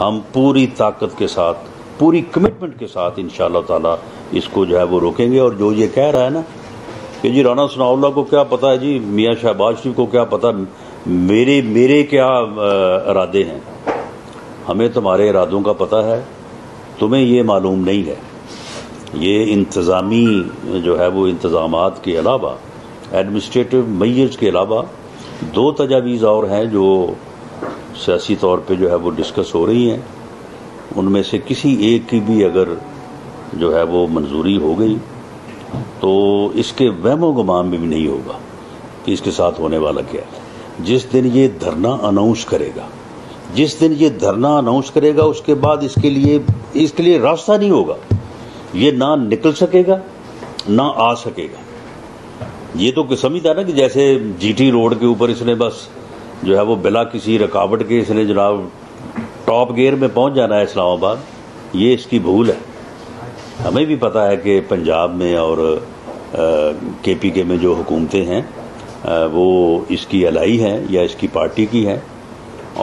ہم پوری طاقت کے ساتھ پوری کمٹمنٹ کے ساتھ انشاءاللہ تعالی اس کو جو ہے وہ روکیں گے. اور جو یہ کہہ رہا ہے نا کہ جی رانا ثناء اللہ کو کیا پتا ہے، جی میاں شہباز شریف کو کیا پتا میرے کیا ارادے ہیں، ہمیں تمہارے ارادوں کا پتہ ہے، تمہیں یہ معلوم نہیں ہے. یہ انتظامی جو ہے وہ انتظامات کے علاوہ ایڈمنسٹریٹو میئرز کے علاوہ 2 تجاویز اور ہیں جو سیاسی طور پہ جو ہے وہ ڈسکس ہو رہی ہیں. ان میں سے کسی ایک کی بھی اگر جو ہے وہ منظوری ہو گئی تو اس کے وہم و گمان میں بھی نہیں ہوگا کہ اس کے ساتھ ہونے والا کیا ہے. جس دن یہ دھرنا اناؤنس کرے گا اس کے بعد اس کے لیے راستہ نہیں ہوگا. یہ نہ نکل سکے گا نہ آ سکے گا. یہ تو سمجھتا ہے نا کہ جیسے جی ٹی روڈ کے اوپر اس نے بس جو ہے وہ بلا کسی رکاوٹ کے اس نے جناب ٹاپ گیئر میں پہنچ جانا ہے اسلام آباد. یہ اس کی بھول ہے. ہمیں بھی پتہ ہے کہ پنجاب میں اور کے پی کے میں جو حکومتیں ہیں وہ اس کی الائی ہیں یا اس کی پارٹی کی ہیں،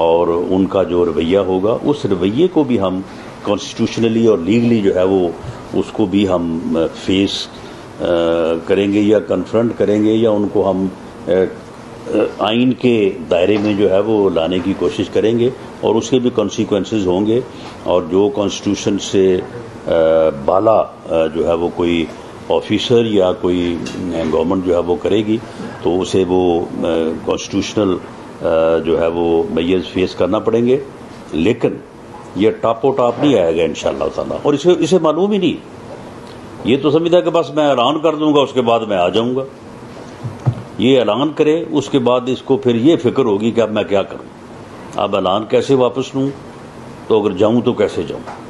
اور ان کا جو رویہ ہوگا اس رویے کو بھی ہم کانسٹیٹیوشنلی اور لیگلی جو ہے وہ اس کو بھی ہم فیس کریں گے یا کنفرنٹ کریں گے، یا ان کو ہم آئین کے دائرے میں جو ہے وہ لانے کی کوشش کریں گے، اور اس کے بھی کانسیکوینسز ہوں گے. اور جو کانسٹیٹیوشن سے بالا جو ہے وہ کوئی آفیسر یا کوئی گورنمنٹ جو ہے وہ کرے گی تو اسے وہ کانسٹیٹیوشنل جو ہے وہ میئرز فیس کرنا پڑیں گے. لیکن یہ ٹاپ و ٹاپ نہیں آئے گا انشاءاللہ تعالیٰ. اور اسے معلوم ہی نہیں. یہ تو سمجھتا ہے کہ بس میں اعلان کر دوں گا اس کے بعد میں آ جاؤں گا. یہ اعلان کرے اس کے بعد اس کو پھر یہ فکر ہوگی کہ اب میں کیا کروں، اب اعلان کیسے واپس لوں، تو اگر جاؤں تو کیسے جاؤں.